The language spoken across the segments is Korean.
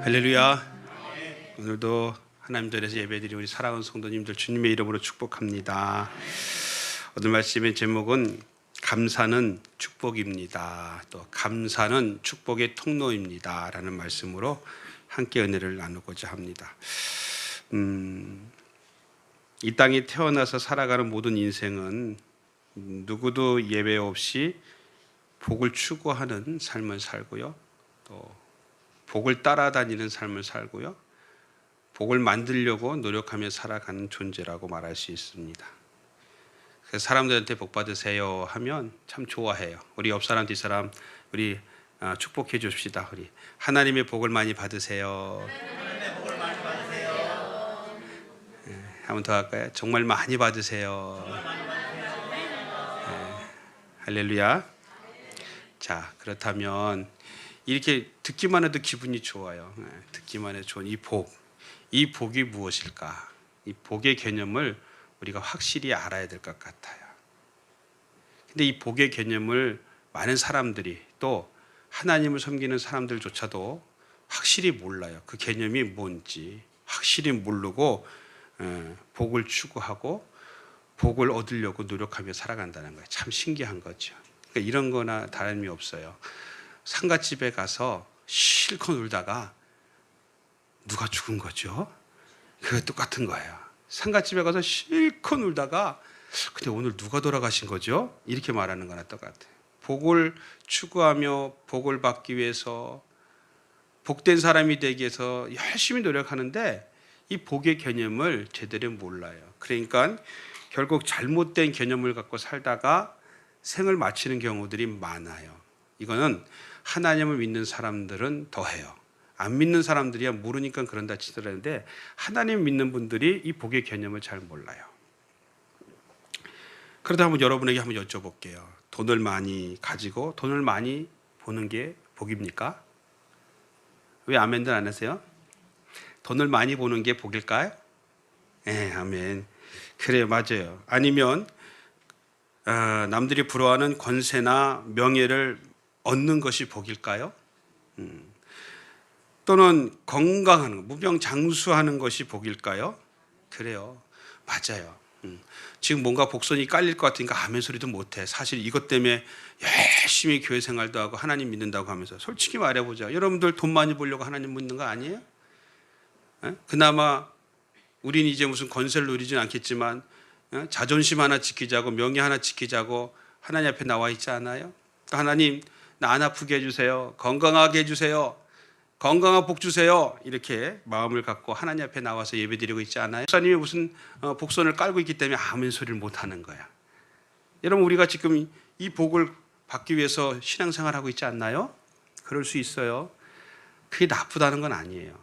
할렐루야. 오늘도 하나님 전에서 예배드린 우리 사랑하는 성도님들 주님의 이름으로 축복합니다. 오늘 말씀의 제목은 감사는 축복입니다. 또 감사는 축복의 통로입니다. 라는 말씀으로 함께 은혜를 나누고자 합니다. 이 땅에 태어나서 살아가는 모든 인생은 누구도 예외 없이 복을 추구하는 삶을 살고요. 또 복을 따라다니는 삶을 살고요. 복을 만들려고 노력하며 살아가는 존재라고 말할 수 있습니다. 그래서 사람들한테 복 받으세요 하면 참 좋아해요. 우리 옆 사람, 뒷사람 우리 축복해 줍시다. 우리 하나님의 복을 많이 받으세요. 하나님의 복을 많이 받으세요. 한번 더 할까요? 정말 많이 받으세요. 할렐루야. 자, 그렇다면 이렇게 듣기만 해도 기분이 좋아요. 듣기만 해도 좋은 이 복, 이 복이 무엇일까? 이 복의 개념을 우리가 확실히 알아야 될 것 같아요. 근데 이 복의 개념을 많은 사람들이 또 하나님을 섬기는 사람들조차도 확실히 몰라요. 그 개념이 뭔지 확실히 모르고 복을 추구하고 복을 얻으려고 노력하며 살아간다는 거예요. 참 신기한 거죠. 그러니까 이런 거나 다름이 없어요. 상갓집에 가서 실컷 놀다가 누가 죽은 거죠? 그거 똑같은 거예요. 상갓집에 가서 실컷 놀다가 근데 오늘 누가 돌아가신 거죠? 이렇게 말하는 거나 똑같아요. 복을 추구하며 복을 받기 위해서 복된 사람이 되기 위해서 열심히 노력하는데 이 복의 개념을 제대로 몰라요. 그러니까 결국 잘못된 개념을 갖고 살다가 생을 마치는 경우들이 많아요. 이거는 하나님을 믿는 사람들은 더해요. 안 믿는 사람들이야 모르니까 그런다 치더라는데 하나님 믿는 분들이 이 복의 개념을 잘 몰라요. 그러다 한번 여러분에게 한번 여쭤볼게요. 돈을 많이 가지고 돈을 많이 버는 게 복입니까? 왜 아멘들 안 하세요? 돈을 많이 버는 게 복일까요? 네, 아멘. 그래요, 맞아요. 아니면 남들이 부러워하는 권세나 명예를 얻는 것이 복일까요? 또는 건강한 거, 무병장수하는 것이 복일까요? 그래요, 맞아요. 지금 뭔가 복선이 깔릴 것 같으니까 아멘 소리도 못해. 사실 이것 때문에 열심히 교회 생활도 하고 하나님 믿는다고 하면서 솔직히 말해보자. 여러분들 돈 많이 벌려고 하나님 믿는 거 아니에요? 그나마 우린 이제 무슨 권세를 누리진 않겠지만 자존심 하나 지키자고 명예 하나 지키자고 하나님 앞에 나와 있지 않아요? 하나님 나 안 아프게 해주세요. 건강하게 해주세요. 건강한 복 주세요. 이렇게 마음을 갖고 하나님 앞에 나와서 예배드리고 있지 않아요? 목사님이 무슨 복선을 깔고 있기 때문에 아멘 소리를 못하는 거야. 여러분 우리가 지금 이 복을 받기 위해서 신앙생활하고 있지 않나요? 그럴 수 있어요. 그게 나쁘다는 건 아니에요.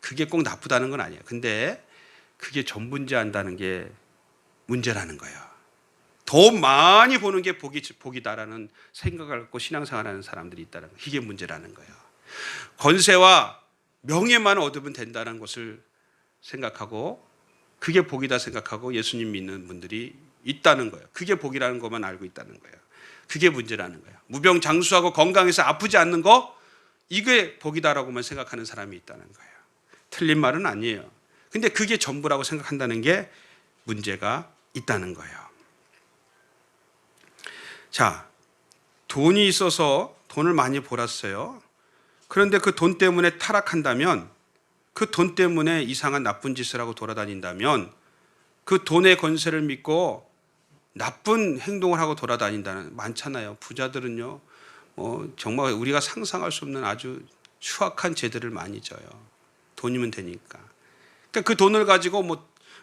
그게 꼭 나쁘다는 건 아니에요. 근데 그게 전문제한다는 게 문제라는 거예요. 더 많이 보는 게 복이다라는 생각을 갖고 신앙생활하는 사람들이 있다는 거. 이게 문제라는 거예요. 권세와 명예만 얻으면 된다는 것을 생각하고 그게 복이다 생각하고 예수님 믿는 분들이 있다는 거예요. 그게 복이라는 것만 알고 있다는 거예요. 그게 문제라는 거예요. 무병장수하고 건강해서 아프지 않는 거 이게 복이다라고만 생각하는 사람이 있다는 거예요. 틀린 말은 아니에요. 근데 그게 전부라고 생각한다는 게 문제가 있다는 거예요. 자, 돈이 있어서 돈을 많이 벌었어요. 그런데 그 돈 때문에 타락한다면, 그 돈 때문에 이상한 나쁜 짓을 하고 돌아다닌다면, 그 돈의 권세를 믿고 나쁜 행동을 하고 돌아다닌다는 많잖아요. 부자들은요, 정말 우리가 상상할 수 없는 아주 추악한 죄들을 많이 져요. 돈이면 되니까. 그러니까 그 돈을 가지고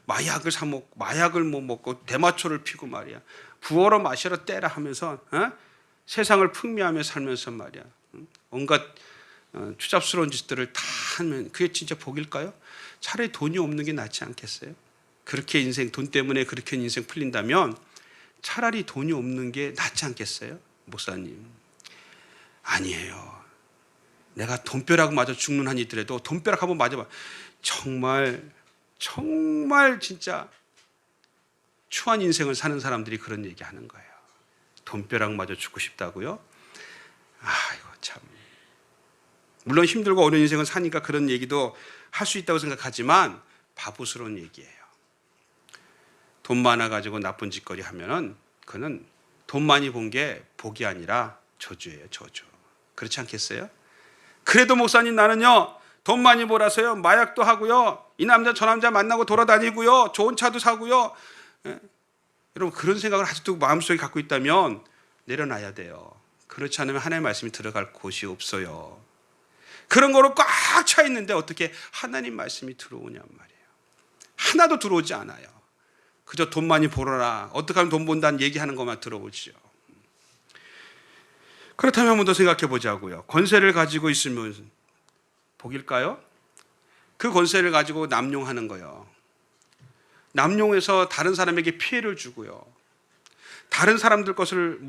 마약을 사 먹고 마약을 먹고 대마초를 피고 말이야. 부어라 마셔라 떼라 하면서 세상을 풍미하며 살면서 말이야. 온갖 추잡스러운 짓들을 다 하면 그게 진짜 복일까요? 차라리 돈이 없는 게 낫지 않겠어요? 그렇게 인생 돈 때문에 그렇게 인생 풀린다면 차라리 돈이 없는 게 낫지 않겠어요? 목사님 아니에요. 내가 돈벼락 맞아 죽는 한이 있더라도 돈벼락 한번 맞아봐. 정말 진짜 추한 인생을 사는 사람들이 그런 얘기하는 거예요. 돈벼락 맞아 죽고 싶다고요? 아이고 참 물론 힘들고 어려운 인생을 사니까 그런 얘기도 할 수 있다고 생각하지만 바보스러운 얘기예요. 돈 많아가지고 나쁜 짓거리 하면은 그는 돈 많이 본 게 복이 아니라 저주예요, 저주. 그렇지 않겠어요? 그래도 목사님 나는요 돈 많이 벌어서요 마약도 하고요 이 남자 저 남자 만나고 돌아다니고요 좋은 차도 사고요. 여러분 그런 생각을 아직도 마음속에 갖고 있다면 내려놔야 돼요. 그렇지 않으면 하나님의 말씀이 들어갈 곳이 없어요. 그런 거로 꽉 차 있는데 어떻게 하나님 말씀이 들어오냔 말이에요. 하나도 들어오지 않아요. 그저 돈 많이 벌어라, 어떻게 하면 돈 번다는 얘기하는 것만 들어오죠. 그렇다면 한 번 더 생각해 보자고요. 권세를 가지고 있으면 복일까요? 그 권세를 가지고 남용하는 거예요. 남용해서 다른 사람에게 피해를 주고요. 다른 사람들 것을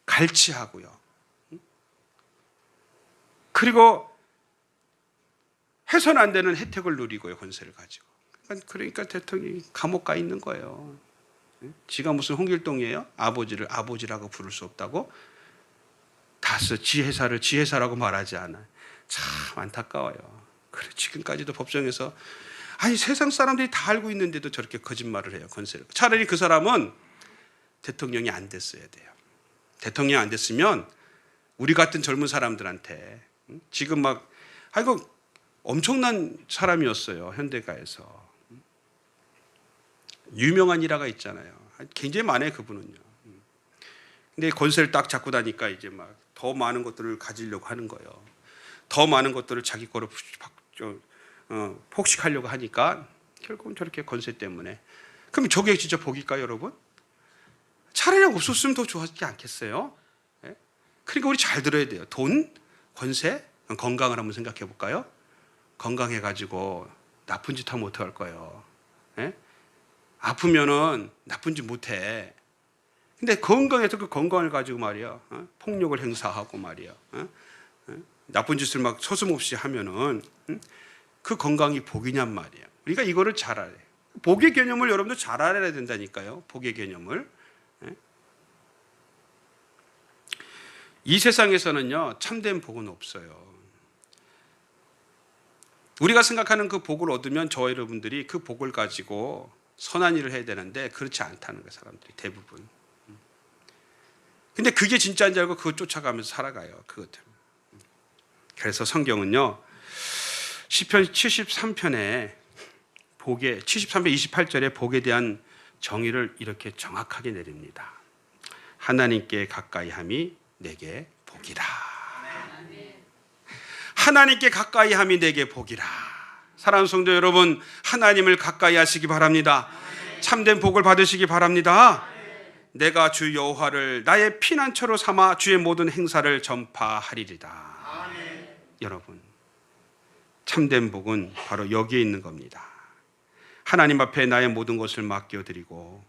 갈취하고요. 그리고 해서는 안 되는 혜택을 누리고요. 권세를 가지고. 그러니까 대통령이 감옥 가 있는 거예요. 지가 무슨 홍길동이에요? 아버지를 아버지라고 부를 수 없다고? 다스 지혜사를 지혜사라고 말하지 않아요. 참 안타까워요. 그래 지금까지도 법정에서 아니 세상 사람들이 다 알고 있는데도 저렇게 거짓말을 해요. 권세를. 차라리 그 사람은 대통령이 안 됐어야 돼요. 대통령이 안 됐으면 우리 같은 젊은 사람들한테 지금 막 아이고 엄청난 사람이었어요. 현대가에서. 유명한 일화가 있잖아요. 굉장히 많아요. 그분은요. 근데 권세를 딱 잡고 나니까 이제 막 더 많은 것들을 가지려고 하는 거예요. 더 많은 것들을 자기 거로 폭식하려고 하니까 결국은 저렇게 권세 때문에. 그럼 저게 진짜 복일까요, 여러분? 차라리 없었으면 더 좋았지 않겠어요? 네? 그러니까 우리 잘 들어야 돼요. 돈, 권세, 건강을 한번 생각해 볼까요? 건강해가지고 나쁜 짓 하면 어떡할 거예요? 네? 아프면은 나쁜 짓 못해. 근데 건강해서 그 건강을 가지고 말이야 폭력을 행사하고 말이야 나쁜 짓을 막 서슴없이 하면은 그 건강이 복이냔 말이에요. 우리가 이거를 잘 알아요. 복의 개념을 여러분도 잘 알아야 된다니까요. 복의 개념을. 이 세상에서는요 참된 복은 없어요. 우리가 생각하는 그 복을 얻으면 저 여러분들이 그 복을 가지고 선한 일을 해야 되는데 그렇지 않다는 거예요. 사람들이 대부분. 근데 그게 진짜인 줄 알고 그거 쫓아가면서 살아가요. 그것들. 그래서 성경은요 시편 73편에 복에 73편 28절에 복에 대한 정의를 이렇게 정확하게 내립니다. 하나님께 가까이함이 내게 복이라. 하나님께 가까이함이 내게 복이라. 사랑하는 성도 여러분, 하나님을 가까이 하시기 바랍니다. 참된 복을 받으시기 바랍니다. 내가 주 여호와를 나의 피난처로 삼아 주의 모든 행사를 전파하리리다. 여러분, 참된 복은 바로 여기에 있는 겁니다. 하나님 앞에 나의 모든 것을 맡겨드리고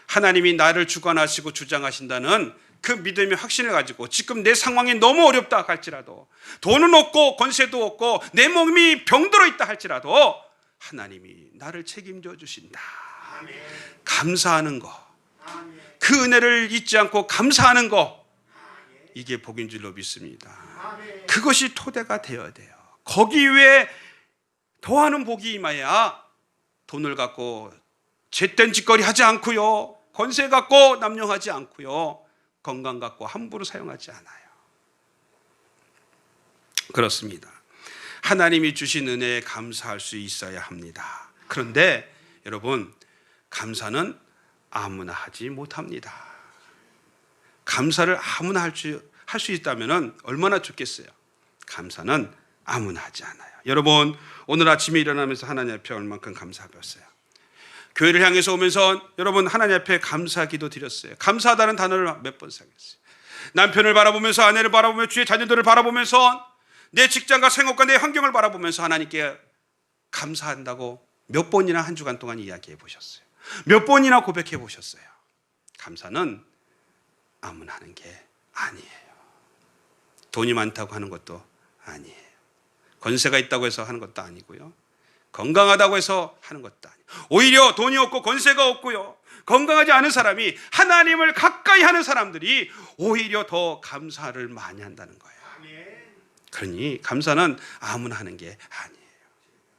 하나님이 나를 주관하시고 주장하신다는 그 믿음의 확신을 가지고 지금 내 상황이 너무 어렵다 할지라도, 돈은 없고 권세도 없고 내 몸이 병들어 있다 할지라도 하나님이 나를 책임져 주신다. 감사하는 거, 그 은혜를 잊지 않고 감사하는 거, 이게 복인 줄로 믿습니다. 그것이 토대가 되어야 돼요. 거기 위에 더하는 복이 임해야 돈을 갖고 잿된 짓거리 하지 않고요, 권세 갖고 남용하지 않고요, 건강 갖고 함부로 사용하지 않아요. 그렇습니다. 하나님이 주신 은혜에 감사할 수 있어야 합니다. 그런데 여러분, 감사는 아무나 하지 못합니다. 감사를 아무나 할 수 있다면 얼마나 좋겠어요. 감사는 아무나 하지 않아요. 여러분, 오늘 아침에 일어나면서 하나님 앞에 얼만큼 감사했어요. 교회를 향해서 오면서 여러분 하나님 앞에 감사 기도 드렸어요. 감사하다는 단어를 몇 번 사용했어요. 남편을 바라보면서, 아내를 바라보며, 주의 자녀들을 바라보면서, 내 직장과 생업과 내 환경을 바라보면서 하나님께 감사한다고 몇 번이나 한 주간 동안 이야기해 보셨어요. 몇 번이나 고백해 보셨어요. 감사는 아무나 하는 게 아니에요. 돈이 많다고 하는 것도 아니에요. 권세가 있다고 해서 하는 것도 아니고요, 건강하다고 해서 하는 것도 아니에요. 오히려 돈이 없고 권세가 없고요, 건강하지 않은 사람이, 하나님을 가까이 하는 사람들이 오히려 더 감사를 많이 한다는 거예요. 그러니 감사는 아무나 하는 게 아니에요.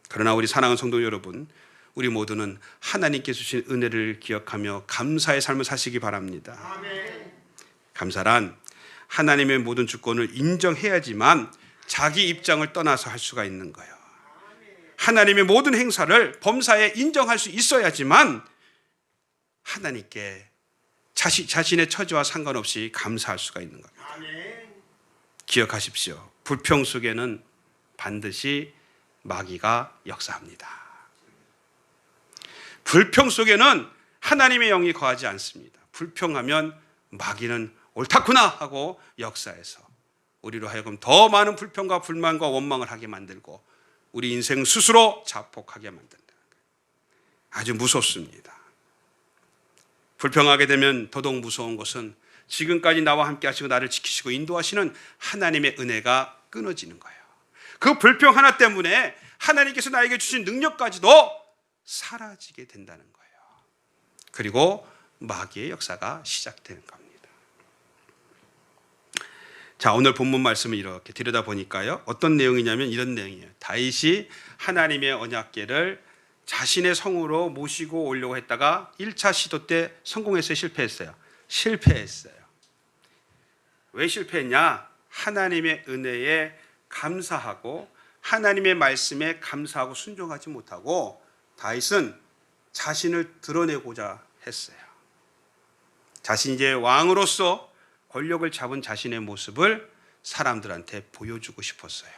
그러나 우리 사랑하는 성도 여러분, 우리 모두는 하나님께 주신 은혜를 기억하며 감사의 삶을 사시기 바랍니다. 감사란 하나님의 모든 주권을 인정해야지만 자기 입장을 떠나서 할 수가 있는 거예요. 하나님의 모든 행사를 범사에 인정할 수 있어야지만 하나님께 자신의 처지와 상관없이 감사할 수가 있는 겁니다. 기억하십시오. 불평 속에는 반드시 마귀가 역사합니다. 불평 속에는 하나님의 영이 거하지 않습니다. 불평하면 마귀는 옳다구나 하고 역사해서 우리로 하여금 더 많은 불평과 불만과 원망을 하게 만들고 우리 인생 스스로 자폭하게 만든다. 아주 무섭습니다. 불평하게 되면 더더욱 무서운 것은 지금까지 나와 함께 하시고 나를 지키시고 인도하시는 하나님의 은혜가 끊어지는 거예요. 그 불평 하나 때문에 하나님께서 나에게 주신 능력까지도 사라지게 된다는 거예요. 그리고 마귀의 역사가 시작되는 겁니다. 자, 오늘 본문 말씀을 이렇게 들여다보니까요, 어떤 내용이냐면 이런 내용이에요. 다윗이 하나님의 언약궤를 자신의 성으로 모시고 오려고 했다가 1차 시도 때 성공했어요? 실패했어요? 실패했어요. 왜 실패했냐? 하나님의 은혜에 감사하고 하나님의 말씀에 감사하고 순종하지 못하고 다윗은 자신을 드러내고자 했어요. 자신이 이제 왕으로서 권력을 잡은 자신의 모습을 사람들한테 보여주고 싶었어요.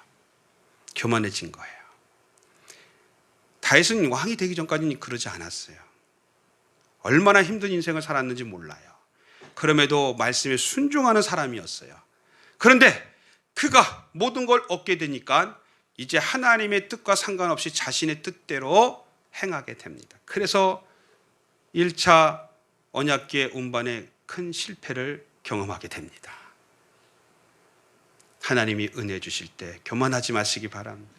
교만해진 거예요. 다윗은 왕이 되기 전까지는 그러지 않았어요. 얼마나 힘든 인생을 살았는지 몰라요. 그럼에도 말씀에 순종하는 사람이었어요. 그런데 그가 모든 걸 얻게 되니까 이제 하나님의 뜻과 상관없이 자신의 뜻대로 행하게 됩니다. 그래서 1차 언약궤 운반에 큰 실패를 경험하게 됩니다. 하나님이 은혜 주실 때 교만하지 마시기 바랍니다.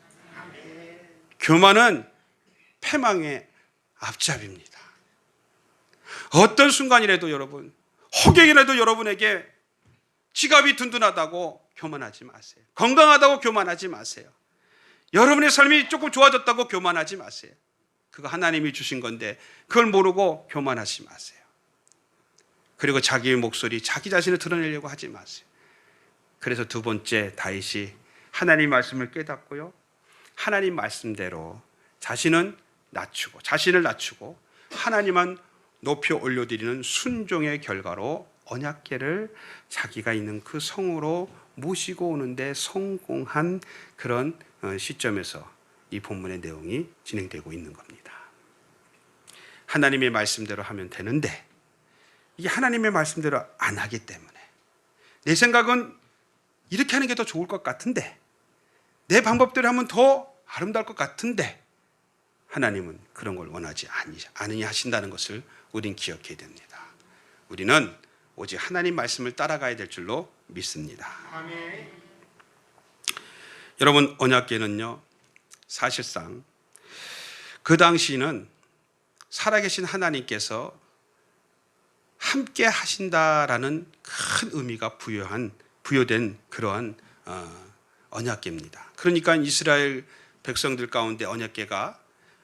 교만은 패망의 앞잡이입니다. 어떤 순간이라도 여러분, 호객이라도 여러분에게 지갑이 든든하다고 교만하지 마세요. 건강하다고 교만하지 마세요. 여러분의 삶이 조금 좋아졌다고 교만하지 마세요. 그거 하나님이 주신 건데 그걸 모르고 교만하지 마세요. 그리고 자기의 목소리, 자기 자신을 드러내려고 하지 마세요. 그래서 두 번째, 다윗이 하나님 말씀을 깨닫고요, 하나님 말씀대로 자신을 낮추고 하나님만 높여 올려드리는 순종의 결과로 언약궤를 자기가 있는 그 성으로 모시고 오는데 성공한 그런 시점에서 이 본문의 내용이 진행되고 있는 겁니다. 하나님의 말씀대로 하면 되는데 이게 하나님의 말씀대로 안 하기 때문에 내 생각은 이렇게 하는 게 더 좋을 것 같은데, 내 방법대로 하면 더 아름다울 것 같은데 하나님은 그런 걸 원하지 않으니 하신다는 것을 우린 기억해야 됩니다. 우리는 오직 하나님 말씀을 따라가야 될 줄로 믿습니다. 아멘. 여러분, 언약궤는요, 사실상 그 당시는 살아계신 하나님께서 함께 하신다라는 큰 의미가 부여된 그러한 언약궤입니다. 그러니까 이스라엘 백성들 가운데 언약궤가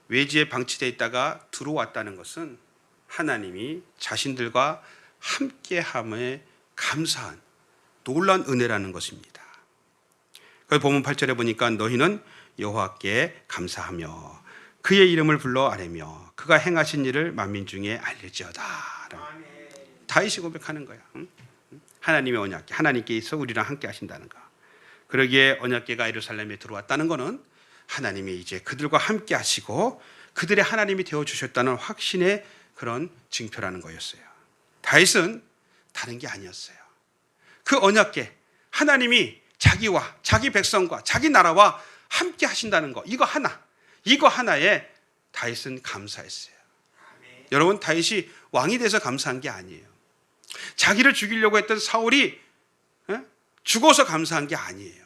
외지에 방치되어 있다가 들어왔다는 것은 하나님이 자신들과 함께함에 감사한 놀라운 은혜라는 것입니다. 그래서 본문 8절에 보니까 너희는 여호와께 감사하며 그의 이름을 불러 아뢰며 그가 행하신 일을 만민 중에 알릴지어다. 다윗이 고백하는 거야. 하나님의 언약궤, 하나님께서 우리랑 함께 하신다는 거. 그러기에 언약궤가 예루살렘에 들어왔다는 것은 하나님이 이제 그들과 함께 하시고 그들의 하나님이 되어주셨다는 확신의 그런 징표라는 거였어요. 다윗은 다른 게 아니었어요. 그 언약궤, 하나님이 자기와 자기 백성과 자기 나라와 함께 하신다는 거, 이거 하나에 다윗은 감사했어요. 여러분, 다윗이 왕이 돼서 감사한 게 아니에요. 자기를 죽이려고 했던 사울이 죽어서 감사한 게 아니에요.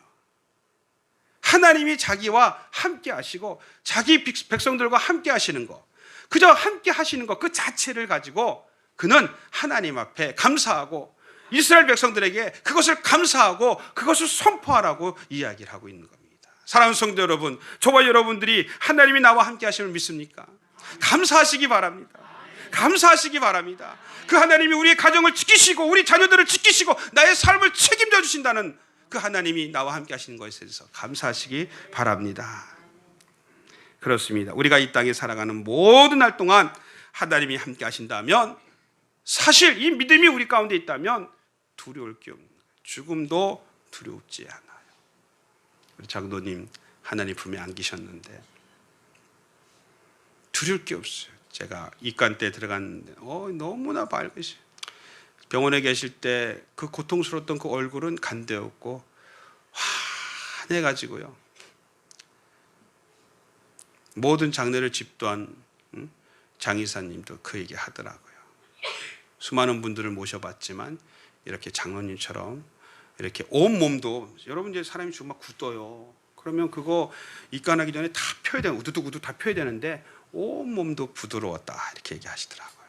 하나님이 자기와 함께 하시고 자기 백성들과 함께 하시는 거, 그저 함께 하시는 것 그 자체를 가지고 그는 하나님 앞에 감사하고 이스라엘 백성들에게 그것을 감사하고 그것을 선포하라고 이야기를 하고 있는 겁니다. 사랑하는 성도 여러분, 저와 여러분들이 하나님이 나와 함께 하심을 믿습니까? 감사하시기 바랍니다. 감사하시기 바랍니다. 그 하나님이 우리의 가정을 지키시고 우리 자녀들을 지키시고 나의 삶을 책임져 주신다는 그 하나님이 나와 함께 하시는 것에 대해서 감사하시기 바랍니다. 그렇습니다. 우리가 이 땅에 살아가는 모든 날 동안 하나님이 함께 하신다면, 사실 이 믿음이 우리 가운데 있다면 두려울 게 없는 거예요. 죽음도 두렵지 않아요. 우리 장로님 하나님 품에 안기셨는데 두려울 게 없어요. 제가 입관 때 들어갔는데 너무나 밝으시. 병원에 계실 때 그 고통스러웠던 그 얼굴은 간대었고 환해가지고요. 모든 장례를 집도한 장의사님도 그 얘기 하더라고요. 수많은 분들을 모셔봤지만 이렇게 장로님처럼 이렇게 온 몸도, 여러분 이제 사람이 죽으면 막 굳어요. 그러면 그거 입관하기 전에 다 펴야 되는, 우두둑 다 펴야 되는데 온 몸도 부드러웠다 이렇게 얘기하시더라고요.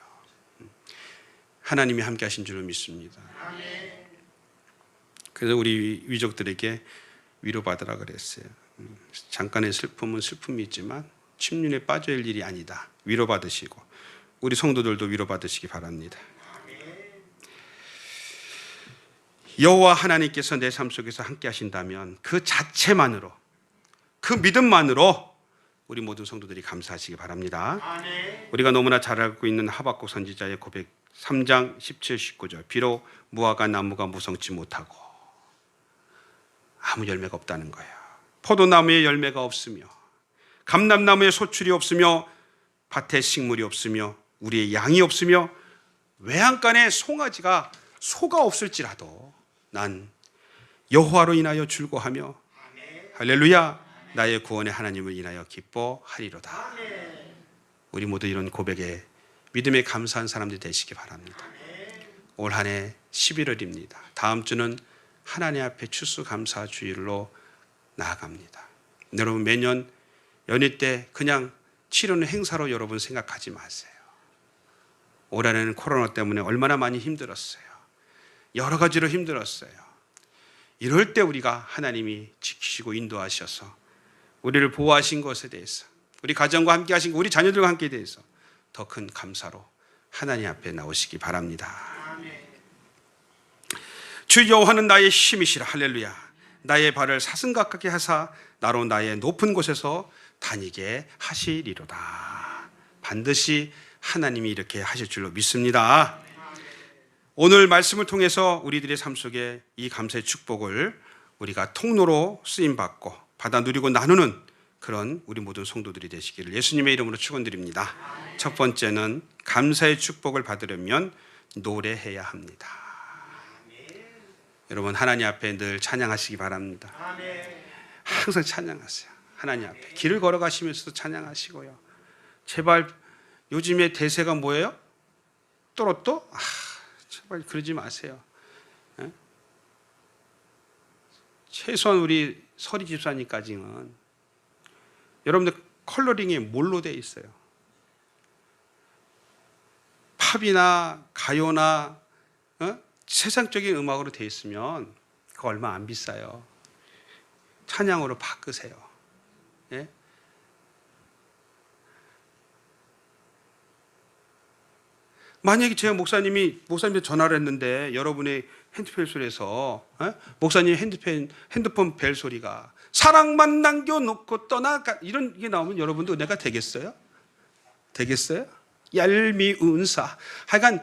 하나님이 함께 하신 줄로 믿습니다. 그래서 우리 위족들에게 위로받으라 그랬어요. 잠깐의 슬픔은 슬픔이지만 침륜에 빠져야 할 일이 아니다. 위로받으시고 우리 성도들도 위로받으시기 바랍니다. 여호와 하나님께서 내 삶 속에서 함께 하신다면 그 자체만으로, 그 믿음만으로 우리 모든 성도들이 감사하시기 바랍니다. 우리가 너무나 잘 알고 있는 하박국 선지자의 고백 3장 17, 19절. 비록 무화과 나무가 무성치 못하고 아무 열매가 없다는 거예요. 포도나무에 열매가 없으며 감람나무에 소출이 없으며 밭에 식물이 없으며 우리의 양이 없으며 외양간에 송아지가 소가 없을지라도 난 여호와로 인하여 즐거하며 할렐루야 나의 구원의 하나님을 인하여 기뻐하리로다. 우리 모두 이런 고백에 믿음에 감사한 사람들이 되시기 바랍니다. 올 한 해 11월입니다. 다음 주는 하나님 앞에 추수감사 주일로 나아갑니다. 여러분 매년 연휴 때 그냥 치르는 행사로 여러분 생각하지 마세요. 올해는 코로나 때문에 얼마나 많이 힘들었어요. 여러 가지로 힘들었어요. 이럴 때 우리가 하나님이 지키시고 인도하셔서 우리를 보호하신 것에 대해서, 우리 가정과 함께 하신 것, 우리 자녀들과 함께 대해서 더 큰 감사로 하나님 앞에 나오시기 바랍니다. 주 여호와는 나의 힘이시라. 할렐루야. 나의 발을 사슴같게 하사 나로 나의 높은 곳에서 다니게 하시리로다. 반드시 하나님이 이렇게 하실 줄로 믿습니다. 오늘 말씀을 통해서 우리들의 삶 속에 이 감사의 축복을 우리가 통로로 쓰임받고 받아 누리고 나누는 그런 우리 모든 성도들이 되시기를 예수님의 이름으로 축원드립니다. 첫 번째는 감사의 축복을 받으려면 노래해야 합니다. 여러분 하나님 앞에 늘 찬양하시기 바랍니다. 항상 찬양하세요. 하나님 앞에 길을 걸어가시면서도 찬양하시고요. 제발 요즘에 대세가 뭐예요? 또로또? 제발 그러지 마세요. 에? 최소한 우리 서리 집사님까지는 여러분들 컬러링이 뭘로 되어 있어요? 팝이나 가요나 세상적인 음악으로 되어 있으면 그거 얼마 안 비싸요. 찬양으로 바꾸세요. 예? 만약에 제 목사님한테 전화를 했는데 여러분의 핸드폰 소리에서 목사님 핸드폰 벨 소리가 사랑만 남겨놓고 떠나가 이런 게 나오면 여러분도 은혜가 되겠어요? 되겠어요? 얄미운사. 하여간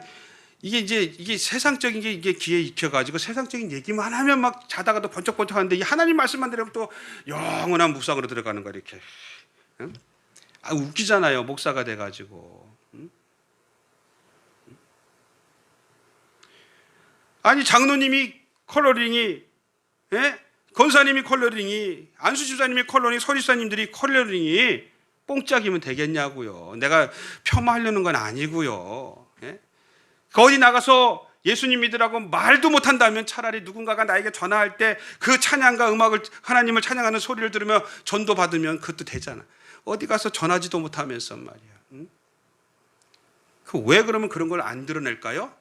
이게 세상적인 게 이게 귀에 익혀가지고 세상적인 얘기만 하면 막 자다가도 번쩍번쩍 하는데 이 하나님 말씀만 들으면 또 영원한 묵상으로 들어가는 거야 이렇게. 웃기잖아요. 목사가 돼가지고. 아니 장로님이 컬러링이, 권사님이 컬러링이, 안수 집사님이 컬러링, 서리사님들이 컬러링이 뽕짝이면 되겠냐고요. 내가 폄하하려는 건 아니고요. 어디 나가서 예수님 믿으라고 말도 못한다면 차라리 누군가가 나에게 전화할 때 그 찬양과 음악을 하나님을 찬양하는 소리를 들으며 전도 받으면 그것도 되잖아. 어디 가서 전하지도 못하면서 말이야. 왜 그러면 그런 걸 안 드러낼까요?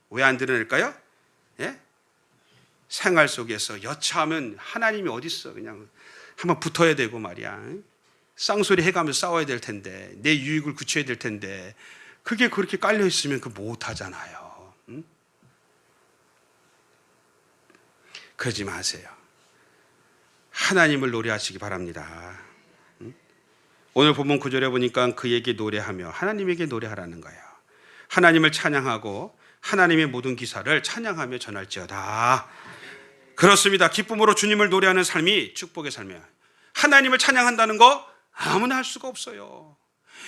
왜 안 드러낼까요? 예? 생활 속에서 여차하면 하나님이 어디 있어? 그냥 한번 붙어야 되고 말이야. 쌍소리 해가면서 싸워야 될 텐데, 내 유익을 굳혀야 될 텐데, 그게 그렇게 깔려 있으면 그 못 하잖아요. 응? 그러지 마세요. 하나님을 노래하시기 바랍니다. 응? 오늘 본문 9절에 보니까 그에게 노래하며 하나님에게 노래하라는 거예요. 하나님을 찬양하고 하나님의 모든 기사를 찬양하며 전할지어다. 그렇습니다. 기쁨으로 주님을 노래하는 삶이 축복의 삶이에요. 하나님을 찬양한다는 거 아무나 할 수가 없어요.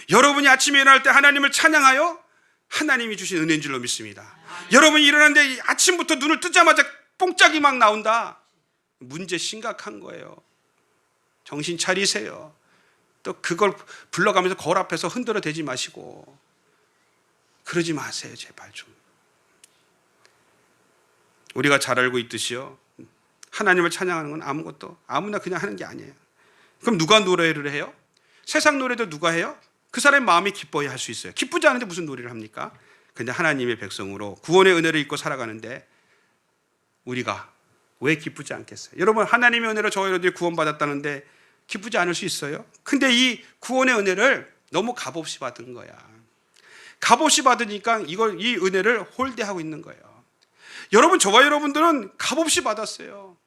여러분이 아침에 일어날 때 하나님을 찬양하여 하나님이 주신 은혜인 줄로 믿습니다. 여러분이 일어났는데 아침부터 눈을 뜨자마자 뽕짝이 막 나온다. 문제 심각한 거예요. 정신 차리세요. 또 그걸 불러가면서 거울 앞에서 흔들어 대지 마시고 그러지 마세요. 제발 좀. 우리가 잘 알고 있듯이요, 하나님을 찬양하는 건 아무것도 아무나 그냥 하는 게 아니에요. 그럼 누가 노래를 해요? 세상 노래도 누가 해요? 그 사람의 마음이 기뻐야 할 수 있어요. 기쁘지 않은데 무슨 노래를 합니까? 근데 하나님의 백성으로 구원의 은혜를 입고 살아가는데 우리가 왜 기쁘지 않겠어요? 여러분, 하나님의 은혜로 저와 여러분들이 구원받았다는데 기쁘지 않을 수 있어요? 근데 이 구원의 은혜를 너무 값없이 받은 거야. 값없이 받으니까 이 은혜를 홀대하고 있는 거예요. 여러분, 저와 여러분들은 값없이 받았어요.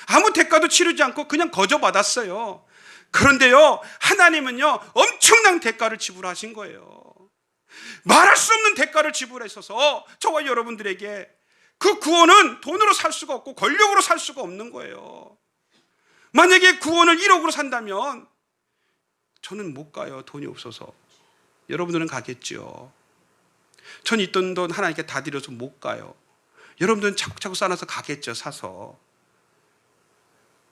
아무 대가도 치르지 않고 그냥 거저 받았어요. 그런데요, 하나님은요, 엄청난 대가를 지불하신 거예요. 말할 수 없는 대가를 지불하셔서 저와 여러분들에게 그 구원은 돈으로 살 수가 없고 권력으로 살 수가 없는 거예요. 만약에 구원을 1억으로 산다면 저는 못 가요. 돈이 없어서. 여러분들은 가겠죠. 전 있던 돈 하나님께 다 드려서 못 가요. 여러분들은 차곡차곡 쌓아서 가겠죠. 사서.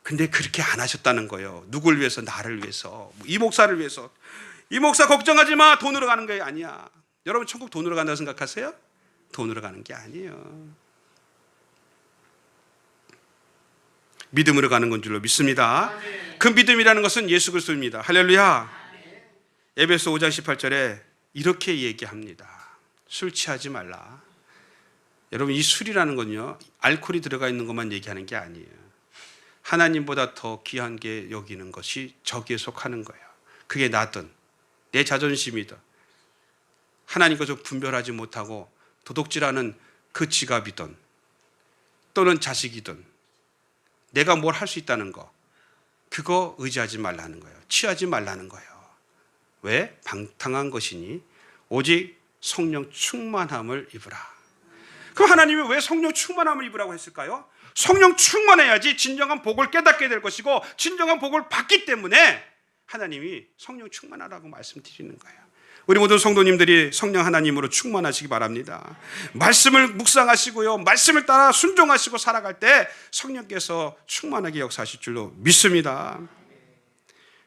근데 그렇게 안 하셨다는 거예요. 누굴 위해서? 나를 위해서. 이 목사를 위해서. 이 목사 걱정하지 마. 돈으로 가는 게 아니야. 여러분, 천국 돈으로 간다고 생각하세요? 돈으로 가는 게 아니에요. 믿음으로 가는 건 줄로 믿습니다. 그 믿음이라는 것은 예수 그리스도입니다. 할렐루야. 에베소 5장 18절에 이렇게 얘기합니다. 술 취하지 말라. 여러분, 이 술이라는 건요, 알코올이 들어가 있는 것만 얘기하는 게 아니에요. 하나님보다 더 귀한 게 여기는 것이 저기에 속하는 거예요. 그게 나든 내 자존심이든 하나님 것을 분별하지 못하고 도둑질하는 그 지갑이든 또는 자식이든 내가 뭘 할 수 있다는 거, 그거 의지하지 말라는 거예요. 취하지 말라는 거예요. 왜? 방탕한 것이니 오직 성령 충만함을 입으라. 그럼 하나님이 왜 성령 충만함을 입으라고 했을까요? 성령 충만해야지 진정한 복을 깨닫게 될 것이고 진정한 복을 받기 때문에 하나님이 성령 충만하라고 말씀드리는 거예요. 우리 모든 성도님들이 성령 하나님으로 충만하시기 바랍니다. 말씀을 묵상하시고요, 말씀을 따라 순종하시고 살아갈 때 성령께서 충만하게 역사하실 줄로 믿습니다.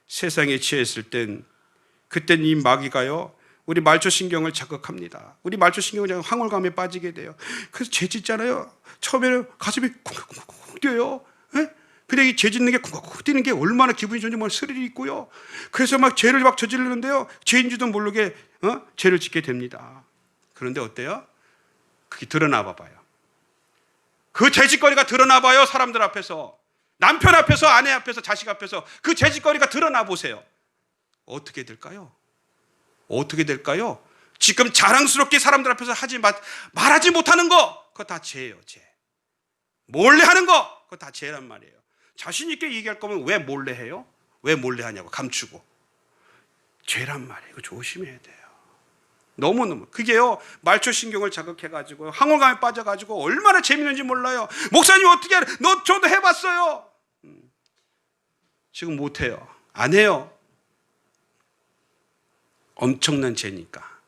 세상에 취했을 땐 그땐 이 마귀가요, 우리 말초신경을 자극합니다. 우리 말초신경을 황홀감에 빠지게 돼요. 그래서 죄 짓잖아요. 처음에는 가슴이 쿵쿵쿵쿵 뛰어요. 예? 근데 이 죄 짓는 게 쿵쿵쿵 뛰는 게 얼마나 기분이 좋은지 뭐 스릴이 있고요. 그래서 막 죄를 막 저지르는데요, 죄인지도 모르게 죄를 짓게 됩니다. 그런데 어때요? 그게 드러나 봐봐요. 그 죄짓거리가 드러나 봐요. 사람들 앞에서, 남편 앞에서, 아내 앞에서, 자식 앞에서 그 죄짓거리가 드러나 보세요. 어떻게 될까요? 어떻게 될까요? 지금 자랑스럽게 사람들 앞에서 말하지 못하는 거, 그거 다 죄예요. 죄. 몰래 하는 거, 그거 다 죄란 말이에요. 자신 있게 얘기할 거면 왜 몰래 해요? 왜 몰래 하냐고, 감추고. 죄란 말이에요. 이거 조심해야 돼요. 너무너무. 그게요, 말초신경을 자극해가지고 황홀감에 빠져가지고 얼마나 재밌는지 몰라요. 목사님 어떻게 해? 저도 해봤어요. 지금 못해요. 안 해요. 엄청난 죄니까.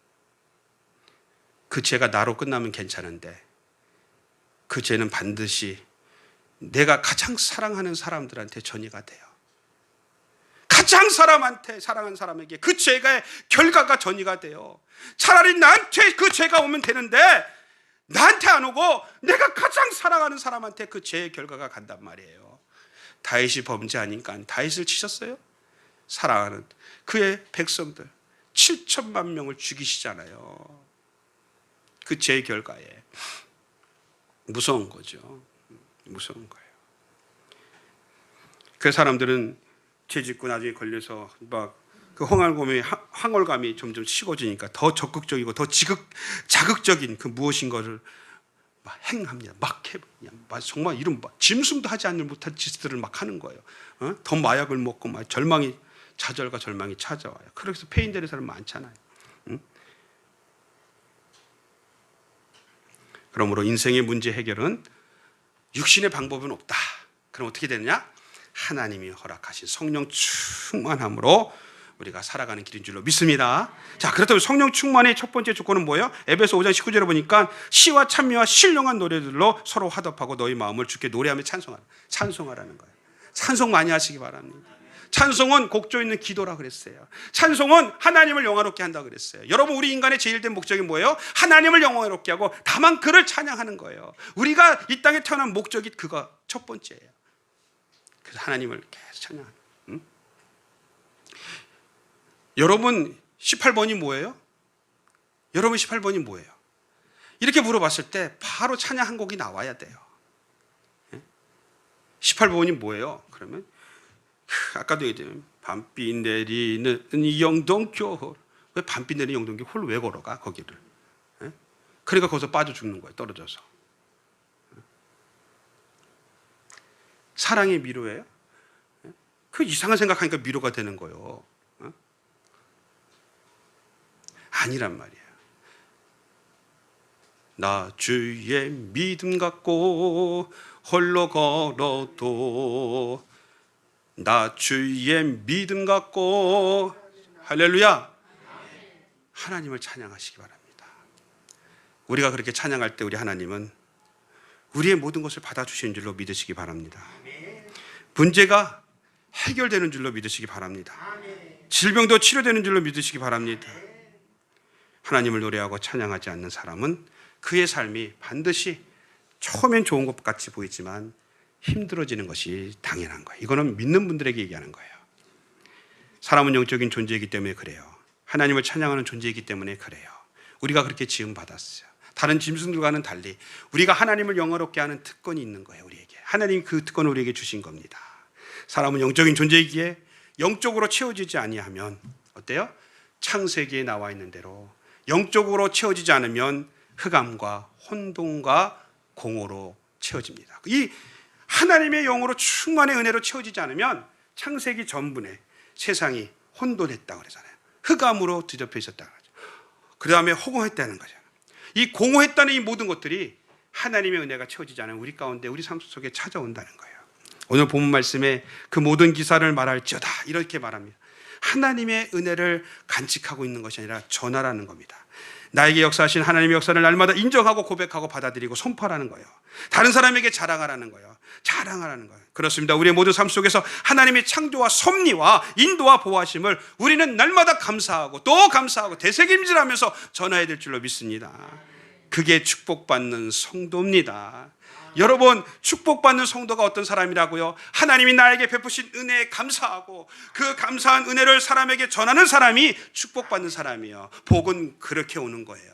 그 죄가 나로 끝나면 괜찮은데 그 죄는 반드시 내가 가장 사랑하는 사람들한테 전이가 돼요. 가장 사랑하는 사람에게 그 죄의 결과가 전이가 돼요. 차라리 나한테 그 죄가 오면 되는데 나한테 안 오고 내가 가장 사랑하는 사람한테 그 죄의 결과가 간단 말이에요. 다윗이 범죄하니까 다윗을 치셨어요. 사랑하는 그의 백성들 7천만 명을 죽이시잖아요. 그 죄의 결과에. 무서운 거죠. 무서운 거예요. 그 사람들은 죄 짓고 나중에 걸려서 막 그 황홀감이 점점 식어지니까 더 적극적이고 더 자극적인 그 무엇인가를 막 행합니다. 막 정말 이런 짐승도 하지 않을 못한 짓들을 막 하는 거예요. 더 마약을 먹고 막 좌절과 절망이 찾아와요. 그래서 폐인되는 사람 많잖아요. 그러므로 인생의 문제 해결은 육신의 방법은 없다. 그럼 어떻게 되느냐? 하나님이 허락하신 성령 충만함으로 우리가 살아가는 길인 줄로 믿습니다. 자, 그렇다면 성령 충만의 첫 번째 조건은 뭐예요? 에베소 5장 19절에 보니까 시와 찬미와 신령한 노래들로 서로 화답하고 너희 마음을 주께 노래하며 찬송하라는 거예요. 찬송 많이 하시기 바랍니다. 찬송은 곡조 있는 기도라 그랬어요. 찬송은 하나님을 영화롭게 한다 그랬어요. 여러분, 우리 인간의 제일된 목적이 뭐예요? 하나님을 영화롭게 하고 다만 그를 찬양하는 거예요. 우리가 이 땅에 태어난 목적이 그거 첫 번째예요. 그래서 하나님을 계속 찬양하는. 여러분 18번이 뭐예요? 여러분 18번이 뭐예요? 이렇게 물어봤을 때 바로 찬양 한 곡이 나와야 돼요. 18번이 뭐예요? 그러면 아까도 얘기했잖아요. 밤비 내리는 영동교. 왜 밤비 내리는 영동교 홀로 왜 걸어가 거기를? 그러니까 거기서 빠져 죽는 거예요. 떨어져서. 사랑의 미로예요? 그 이상한 생각하니까 미로가 되는 거예요. 아니란 말이에요. 나 주의 믿음 갖고 홀로 걸어도 나 주의 믿음 갖고 할렐루야 하나님을 찬양하시기 바랍니다. 우리가 그렇게 찬양할 때 우리 하나님은 우리의 모든 것을 받아주시는 줄로 믿으시기 바랍니다. 문제가 해결되는 줄로 믿으시기 바랍니다. 질병도 치료되는 줄로 믿으시기 바랍니다. 하나님을 노래하고 찬양하지 않는 사람은 그의 삶이 반드시 처음엔 좋은 것 같이 보이지만 힘들어지는 것이 당연한 거예요. 이거는 믿는 분들에게 얘기하는 거예요. 사람은 영적인 존재이기 때문에 그래요. 하나님을 찬양하는 존재이기 때문에 그래요. 우리가 그렇게 지음받았어요. 다른 짐승들과는 달리 우리가 하나님을 영화롭게 하는 특권이 있는 거예요. 우리에게 하나님이 그 특권을 우리에게 주신 겁니다. 사람은 영적인 존재이기에 영적으로 채워지지 아니하면 어때요? 창세기에 나와 있는 대로 영적으로 채워지지 않으면 흑암과 혼돈과 공허로 채워집니다. 이 하나님의 영으로 충만의 은혜로 채워지지 않으면 창세기 전분에 세상이 혼돈했다고 그러잖아요. 흑암으로 뒤덮여 있었다고 하죠. 그 다음에 허공했다는 거잖아요. 이 공허했다는 이 모든 것들이 하나님의 은혜가 채워지지 않으면 우리 가운데 우리 삶 속에 찾아온다는 거예요. 오늘 본문 말씀에 그 모든 기사를 말할지어다 이렇게 말합니다. 하나님의 은혜를 간직하고 있는 것이 아니라 전하라는 겁니다. 나에게 역사하신 하나님의 역사를 날마다 인정하고 고백하고 받아들이고 선포하라는 거예요. 다른 사람에게 자랑하라는 거예요. 자랑하라는 거예요. 그렇습니다. 우리의 모든 삶 속에서 하나님의 창조와 섭리와 인도와 보호하심을 우리는 날마다 감사하고 또 감사하고 되새김질하면서 전해야 될 줄로 믿습니다. 그게 축복받는 성도입니다. 여러분, 축복받는 성도가 어떤 사람이라고요? 하나님이 나에게 베푸신 은혜에 감사하고 그 감사한 은혜를 사람에게 전하는 사람이 축복받는 사람이에요. 복은 그렇게 오는 거예요.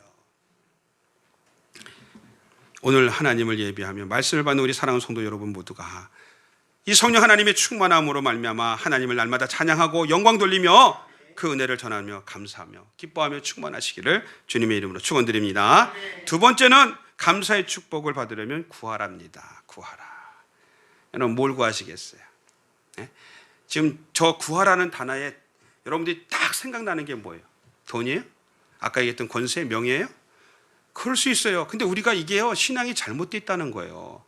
오늘 하나님을 예비하며 말씀을 받는 우리 사랑하는 성도 여러분 모두가 이 성령 하나님의 충만함으로 말미암아 하나님을 날마다 찬양하고 영광 돌리며 그 은혜를 전하며 감사하며 기뻐하며 충만하시기를 주님의 이름으로 축원드립니다. 두 번째는 감사의 축복을 받으려면 구하랍니다. 구하라. 여러분 뭘 구하시겠어요? 네? 지금 저 구하라는 단어에 여러분들이 딱 생각나는 게 뭐예요? 돈이에요? 아까 얘기했던 권세, 명예예요? 그럴 수 있어요. 근데 우리가 이게요 신앙이 잘못되어 있다는 거예요.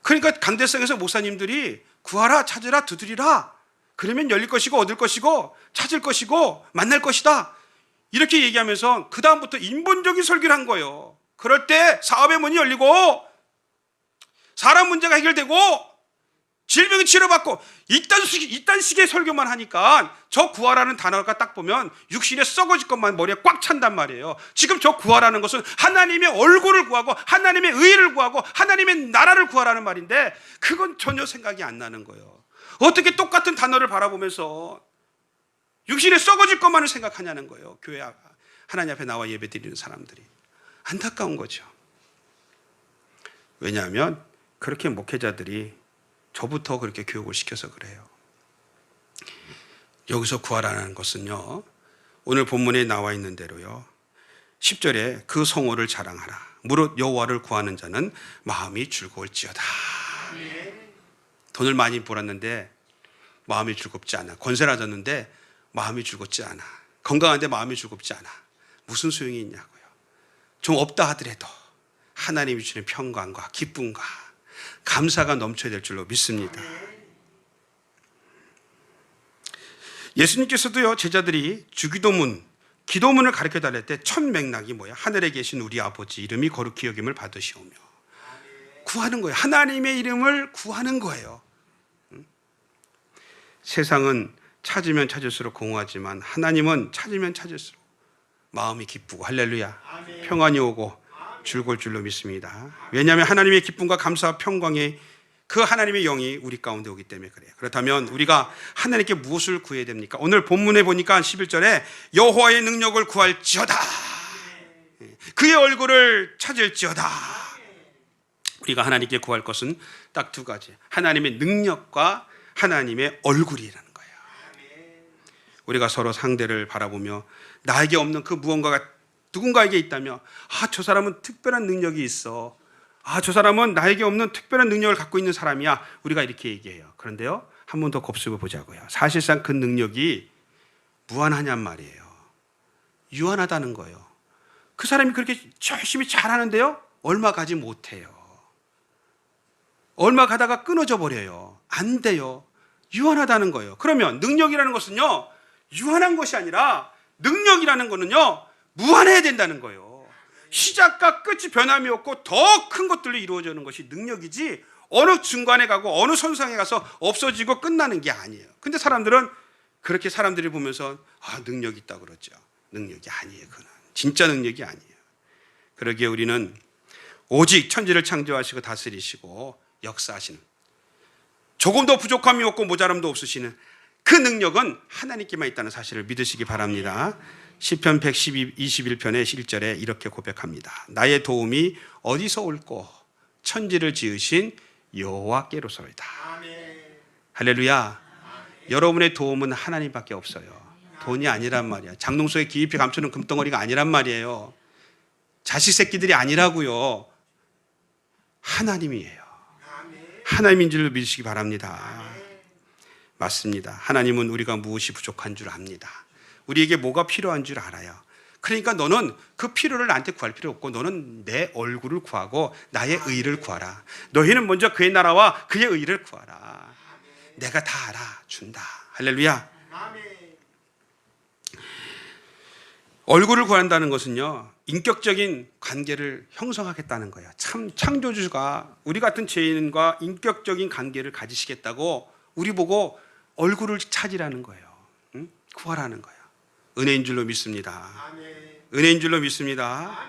그러니까 강대성에서 목사님들이 구하라, 찾으라, 두드리라. 그러면 열릴 것이고 얻을 것이고 찾을 것이고 만날 것이다. 이렇게 얘기하면서 그 다음부터 인본적인 설교를 한 거예요. 그럴 때 사업의 문이 열리고 사람 문제가 해결되고 질병이 치료받고 이딴 식의 설교만 하니까 저 구하라는 단어가 딱 보면 육신에 썩어질 것만 머리에 꽉 찬단 말이에요. 지금 저 구하라는 것은 하나님의 얼굴을 구하고 하나님의 의를 구하고 하나님의 나라를 구하라는 말인데 그건 전혀 생각이 안 나는 거예요. 어떻게 똑같은 단어를 바라보면서 육신에 썩어질 것만을 생각하냐는 거예요. 교회 하나님 앞에 나와 예배 드리는 사람들이. 안타까운 거죠. 왜냐하면 그렇게 목회자들이 저부터 그렇게 교육을 시켜서 그래요. 여기서 구하라는 것은요, 오늘 본문에 나와 있는 대로요, 10절에 그 성호를 자랑하라. 무릇 여호와를 구하는 자는 마음이 즐거울지어다. 돈을 많이 벌었는데 마음이 즐겁지 않아. 권세를 얻었는데 마음이 즐겁지 않아. 건강한데 마음이 즐겁지 않아. 무슨 소용이 있냐고요. 좀 없다 하더라도 하나님이 주는 평강과 기쁨과 감사가 넘쳐야 될 줄로 믿습니다. 예수님께서도요, 제자들이 주기도문, 기도문을 가르쳐 달랄 때 첫 맥락이 뭐야? 하늘에 계신 우리 아버지 이름이 거룩히 여김을 받으시오며. 구하는 거예요. 하나님의 이름을 구하는 거예요. 세상은 찾으면 찾을수록 공허하지만 하나님은 찾으면 찾을수록 마음이 기쁘고, 할렐루야, 평안이 오고 즐거울 줄로 믿습니다. 왜냐하면 하나님의 기쁨과 감사와 평강이, 그 하나님의 영이 우리 가운데 오기 때문에 그래요. 그렇다면 우리가 하나님께 무엇을 구해야 됩니까? 오늘 본문에 보니까 11절에 여호와의 능력을 구할지어다, 그의 얼굴을 찾을지어다. 우리가 하나님께 구할 것은 딱 두 가지, 하나님의 능력과 하나님의 얼굴이라는 거예요. 우리가 서로 상대를 바라보며 나에게 없는 그 무언가가 누군가에게 있다며, 저 사람은 특별한 능력이 있어, 저 사람은 나에게 없는 특별한 능력을 갖고 있는 사람이야, 우리가 이렇게 얘기해요. 그런데요, 한 번 더 곱씹어 보자고요. 사실상 그 능력이 무한하냔 말이에요. 유한하다는 거예요. 그 사람이 그렇게 열심히 잘하는데요, 얼마 가지 못해요. 얼마 가다가 끊어져 버려요. 안 돼요. 유한하다는 거예요. 그러면 능력이라는 것은요, 유한한 것이 아니라 능력이라는 거는요, 무한해야 된다는 거예요. 시작과 끝이 변함이 없고 더 큰 것들로 이루어지는 것이 능력이지, 어느 중간에 가고 어느 선상에 가서 없어지고 끝나는 게 아니에요. 근데 사람들은 그렇게 사람들이 보면서 능력이 있다고 그러죠. 능력이 아니에요. 그건 진짜 능력이 아니에요. 그러기에 우리는 오직 천지를 창조하시고 다스리시고 역사하시는, 조금 더 부족함이 없고 모자람도 없으시는 그 능력은 하나님께만 있다는 사실을 믿으시기 바랍니다. 시편 121편의 1절에 이렇게 고백합니다. 나의 도움이 어디서 올꼬? 천지를 지으신 여호와께로소이다. 할렐루야. 여러분의 도움은 하나님밖에 없어요. 돈이 아니란 말이야. 장롱 속에 깊이 감추는 금덩어리가 아니란 말이에요. 자식 새끼들이 아니라고요. 하나님이에요. 하나님인 줄로 믿으시기 바랍니다. 맞습니다. 하나님은 우리가 무엇이 부족한 줄 압니다. 우리에게 뭐가 필요한 줄 알아요. 그러니까 너는 그 필요를 나한테 구할 필요 없고, 너는 내 얼굴을 구하고 나의 의를 구하라. 너희는 먼저 그의 나라와 그의 의를 구하라. 내가 다 알아준다. 할렐루야. 얼굴을 구한다는 것은요, 인격적인 관계를 형성하겠다는 거예요. 참 창조주가 우리 같은 죄인과 인격적인 관계를 가지시겠다고 우리 보고 얼굴을 찾으라는 거예요. 구하라는 거예요. 은혜인 줄로 믿습니다. 은혜인 줄로 믿습니다.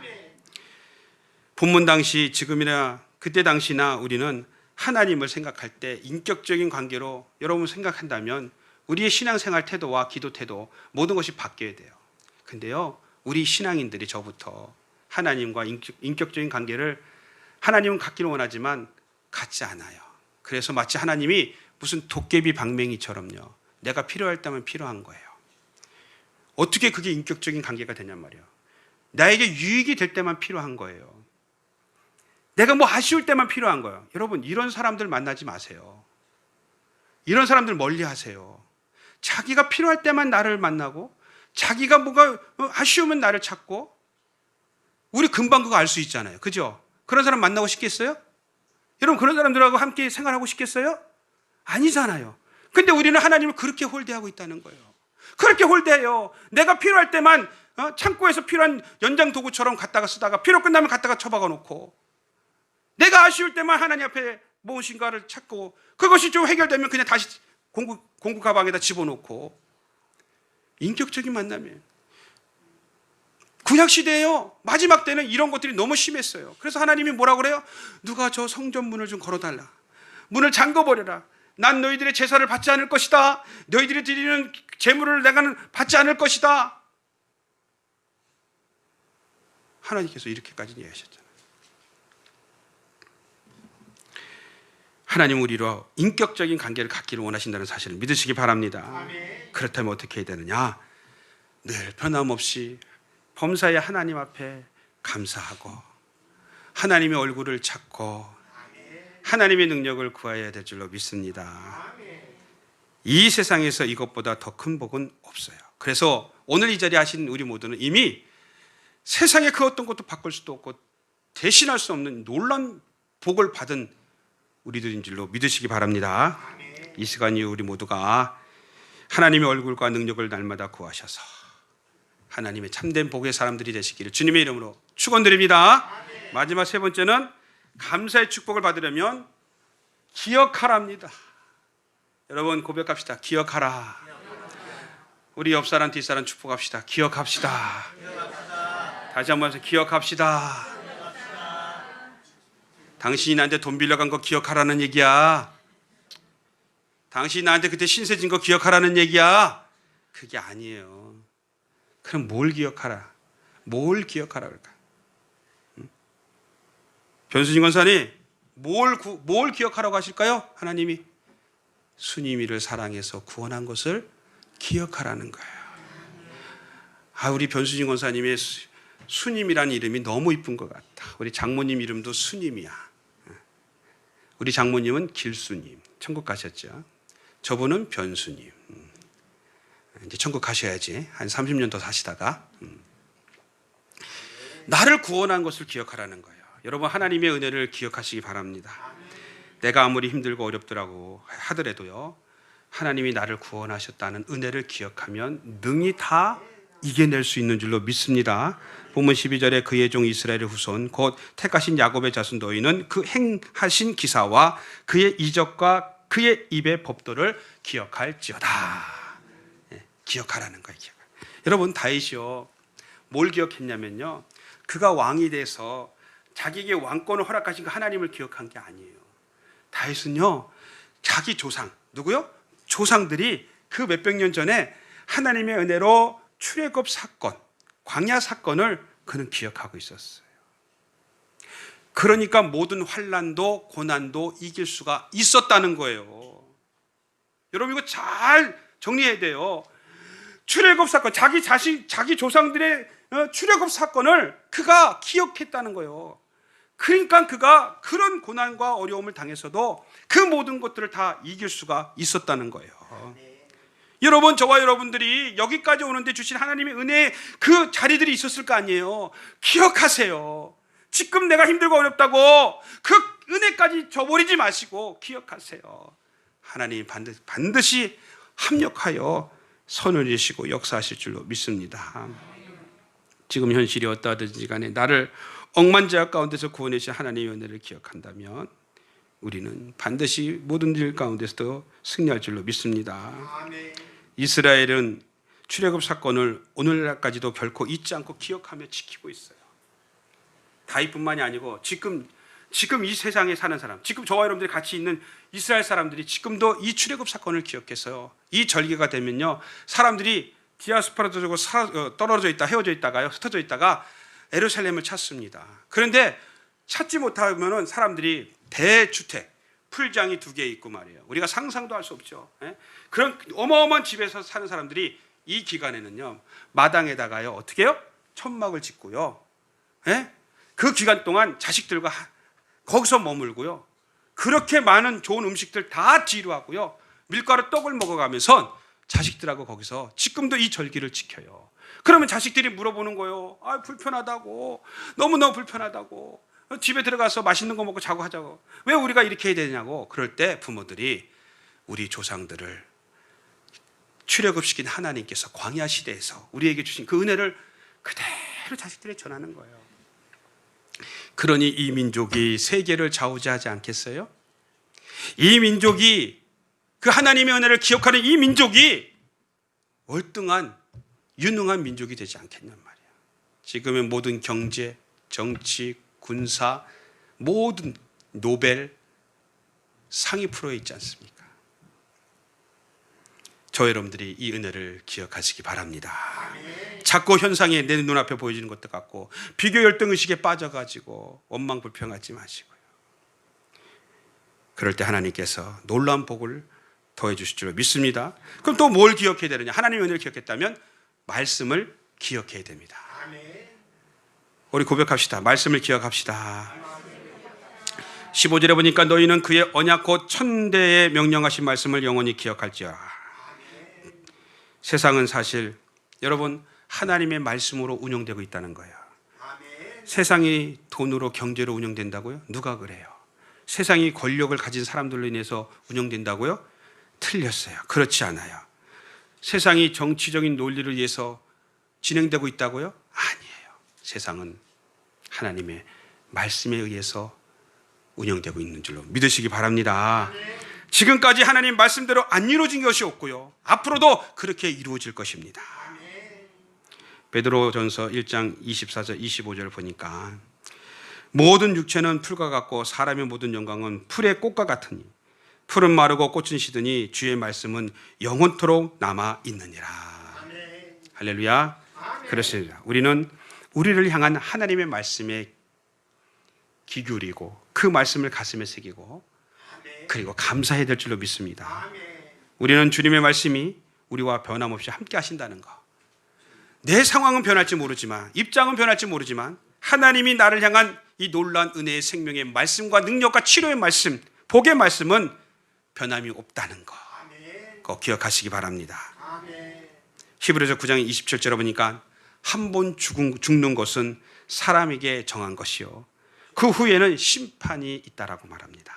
본문 당시, 지금이나 그때 당시나 우리는 하나님을 생각할 때 인격적인 관계로 여러분 생각한다면 우리의 신앙생활 태도와 기도 태도, 모든 것이 바뀌어야 돼요. 근데요, 우리 신앙인들이 저부터 하나님과 인격적인 관계를, 하나님은 갖기를 원하지만 갖지 않아요. 그래서 마치 하나님이 무슨 도깨비 방맹이처럼요, 내가 필요할 때만 필요한 거예요. 어떻게 그게 인격적인 관계가 되냔 말이에요. 나에게 유익이 될 때만 필요한 거예요. 내가 뭐 아쉬울 때만 필요한 거예요. 여러분, 이런 사람들 만나지 마세요. 이런 사람들 멀리 하세요. 자기가 필요할 때만 나를 만나고, 자기가 뭐가 아쉬우면 나를 찾고, 우리 금방 그거 알 수 있잖아요. 그죠? 그런 사람 만나고 싶겠어요? 여러분, 그런 사람들하고 함께 생활하고 싶겠어요? 아니잖아요. 근데 우리는 하나님을 그렇게 홀대하고 있다는 거예요. 그렇게 홀대해요. 내가 필요할 때만 창고에서 필요한 연장 도구처럼 갖다가 쓰다가 필요 끝나면 갖다가 처박아 놓고, 내가 아쉬울 때만 하나님 앞에 무엇인가를 찾고, 그것이 좀 해결되면 그냥 다시 공구 가방에다 집어넣고. 인격적인 만남이에요. 구약시대에요, 마지막 때는 이런 것들이 너무 심했어요. 그래서 하나님이 뭐라고 그래요? 누가 저 성전 문을 좀 걸어달라. 문을 잠궈버려라. 난 너희들의 제사를 받지 않을 것이다. 너희들이 드리는 제물을 내가는 받지 않을 것이다. 하나님께서 이렇게까지 이야기하셨잖아요. 하나님 우리로 인격적인 관계를 갖기를 원하신다는 사실을 믿으시기 바랍니다. 그렇다면 어떻게 해야 되느냐? 늘 변함없이 범사의 하나님 앞에 감사하고 하나님의 얼굴을 찾고 하나님의 능력을 구해야 될 줄로 믿습니다. 이 세상에서 이것보다 더 큰 복은 없어요. 그래서 오늘 이 자리에 하신 우리 모두는 이미 세상에 그 어떤 것도 바꿀 수도 없고 대신할 수 없는 놀라운 복을 받은 우리들인 줄로 믿으시기 바랍니다. 이 시간이 우리 모두가 하나님의 얼굴과 능력을 날마다 구하셔서 하나님의 참된 복의 사람들이 되시기를 주님의 이름으로 축원드립니다. 마지막 세 번째는 감사의 축복을 받으려면 기억하랍니다. 여러분 고백합시다. 기억하라. 우리 옆사람 뒷사람 축복합시다. 기억합시다. 다시 한번 해서 기억합시다. 당신이 나한테 돈 빌려간 거 기억하라는 얘기야. 당신이 나한테 그때 신세 진 거 기억하라는 얘기야. 그게 아니에요. 그럼 뭘 기억하라? 뭘 기억하라 그럴까? 변수진 권사님, 뭘 기억하라고 하실까요? 하나님이 수님이를 사랑해서 구원한 것을 기억하라는 거예요. 우리 변수진 권사님의 수님이라는 이름이 너무 이쁜 것 같다. 우리 장모님 이름도 수님이야. 우리 장모님은 길수님, 천국 가셨죠. 저분은 변수님. 이제 천국 가셔야지. 한 30년 더 사시다가 나를 구원한 것을 기억하라는 거예요. 여러분 하나님의 은혜를 기억하시기 바랍니다. 내가 아무리 힘들고 어렵더라고 하더라도요, 하나님이 나를 구원하셨다는 은혜를 기억하면 능히 다 이겨낼 수 있는 줄로 믿습니다. 본문 12절에 그의 종 이스라엘의 후손 곧 택하신 야곱의 자손 너희는 그 행하신 기사와 그의 이적과 그의 입의 법도를 기억할지어다. 기억하라는 거예요. 여러분 다윗이요 뭘 기억했냐면요, 그가 왕이 돼서 자기에게 왕권을 허락하신 그 하나님을 기억한 게 아니에요. 다윗은요 자기 조상 누구요? 조상들이 그 몇백 년 전에 하나님의 은혜로 출애굽 사건, 광야 사건을 그는 기억하고 있었어요. 그러니까 모든 환난도 고난도 이길 수가 있었다는 거예요. 여러분 이거 잘 정리해야 돼요. 출애굽 사건, 자기 조상들의 출애굽 사건을 그가 기억했다는 거예요. 그러니까 그가 그런 고난과 어려움을 당해서도 그 모든 것들을 다 이길 수가 있었다는 거예요. 여러분 저와 여러분들이 여기까지 오는데 주신 하나님의 은혜의 그 자리들이 있었을 거 아니에요. 기억하세요. 지금 내가 힘들고 어렵다고 그 은혜까지 저버리지 마시고 기억하세요. 하나님이 반드시 합력하여 선을 이루시고 역사하실 줄로 믿습니다. 지금 현실이 어떠하든지 간에 나를 억만제약 가운데서 구원하신 하나님의 은혜를 기억한다면 우리는 반드시 모든 일 가운데서도 승리할 줄로 믿습니다. 이스라엘은 출애굽 사건을 오늘날까지도 결코 잊지 않고 기억하며 지키고 있어요. 다윗뿐만이 아니고 지금 이 세상에 사는 사람, 지금 저와 여러분들이 같이 있는 이스라엘 사람들이 지금도 이 출애굽 사건을 기억해서요, 이 절기가 되면요 사람들이 디아스포라도 떨어져 있다, 헤어져 있다가요, 흩어져 있다가 예루살렘을 찾습니다. 그런데 찾지 못하면 사람들이 대주택, 풀장이 2개 있고 말이에요. 우리가 상상도 할 수 없죠. 그런 어마어마한 집에서 사는 사람들이 이 기간에는요 마당에다가요 어떻게 해요? 천막을 짓고요, 그 기간 동안 자식들과 거기서 머물고요, 그렇게 많은 좋은 음식들 다 지루하고요, 밀가루 떡을 먹어가면서 자식들하고 거기서 지금도 이 절기를 지켜요. 그러면 자식들이 물어보는 거예요. 불편하다고, 너무너무 불편하다고, 집에 들어가서 맛있는 거 먹고 자고 하자고, 왜 우리가 이렇게 해야 되냐고. 그럴 때 부모들이 우리 조상들을 출애굽시킨 하나님께서 광야 시대에서 우리에게 주신 그 은혜를 그대로 자식들에게 전하는 거예요. 그러니 이 민족이 세계를 좌우지하지 않겠어요? 이 민족이, 그 하나님의 은혜를 기억하는 이 민족이 월등한 유능한 민족이 되지 않겠냔 말이야. 지금의 모든 경제, 정치, 군사, 모든 노벨 상이 프로에 있지 않습니까? 저 여러분들이 이 은혜를 기억하시기 바랍니다. 자꾸 현상이 내 눈앞에 보여지는 것도 같고 비교 열등 의식에 빠져가지고 원망 불평하지 마시고요, 그럴 때 하나님께서 놀라운 복을 더해 주실 줄 믿습니다. 그럼 또 뭘 기억해야 되느냐? 하나님의 은혜를 기억했다면 말씀을 기억해야 됩니다. 우리 고백합시다. 말씀을 기억합시다. 15절에 보니까 너희는 그의 언약 곧 천대에 명령하신 말씀을 영원히 기억할지어라. 세상은 사실 여러분 하나님의 말씀으로 운영되고 있다는 거예요. 세상이 돈으로 경제로 운영된다고요? 누가 그래요? 세상이 권력을 가진 사람들로 인해서 운영된다고요? 틀렸어요. 그렇지 않아요. 세상이 정치적인 논리를 위해서 진행되고 있다고요? 아니에요. 세상은 하나님의 말씀에 의해서 운영되고 있는 줄로 믿으시기 바랍니다. 지금까지 하나님 말씀대로 안 이루어진 것이 없고요. 앞으로도 그렇게 이루어질 것입니다. 베드로전서 1장 24절 25절을 보니까 모든 육체는 풀과 같고 사람의 모든 영광은 풀의 꽃과 같으니 풀은 마르고 꽃은 시드니 주의 말씀은 영원토록 남아 있느니라. 할렐루야. 그렇습니다. 우리는 우리를 향한 하나님의 말씀에 귀 기울이고 그 말씀을 가슴에 새기고 그리고 감사해야 될 줄로 믿습니다. 우리는 주님의 말씀이 우리와 변함없이 함께 하신다는 거. 내 상황은 변할지 모르지만 입장은 변할지 모르지만 하나님이 나를 향한 이 놀라운 은혜의 생명의 말씀과 능력과 치료의 말씀, 복의 말씀은 변함이 없다는 거. 그거 기억하시기 바랍니다. 히브리서 9장 27절에 보니까 한 번 죽는 것은 사람에게 정한 것이요 그 후에는 심판이 있다라고 말합니다.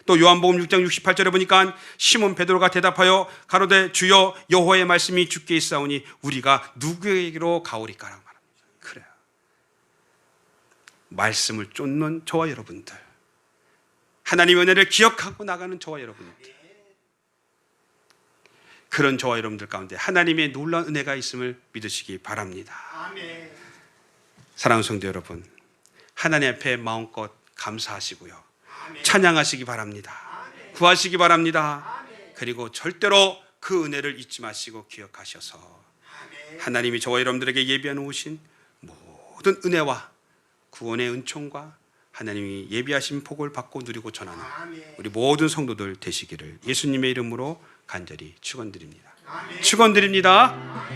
또 요한복음 6장 68절에 보니까 시몬 베드로가 대답하여 가로되 주여 여호와의 말씀이 주께 있사오니 우리가 누구에게로 가오리까라고 말합니다. 그래요. 말씀을 쫓는 저와 여러분들, 하나님의 은혜를 기억하고 나가는 저와 여러분들, 그런 저와 여러분들 가운데 하나님의 놀라운 은혜가 있음을 믿으시기 바랍니다. 사랑하는 성도 여러분, 하나님 앞에 마음껏 감사하시고요, 찬양하시기 바랍니다. 구하시기 바랍니다. 그리고 절대로 그 은혜를 잊지 마시고 기억하셔서 하나님이 저와 여러분들에게 예비해 놓으신 모든 은혜와 구원의 은총과 하나님이 예비하신 복을 받고 누리고 전하는 우리 모든 성도들 되시기를 예수님의 이름으로 간절히 축원드립니다. 축원드립니다.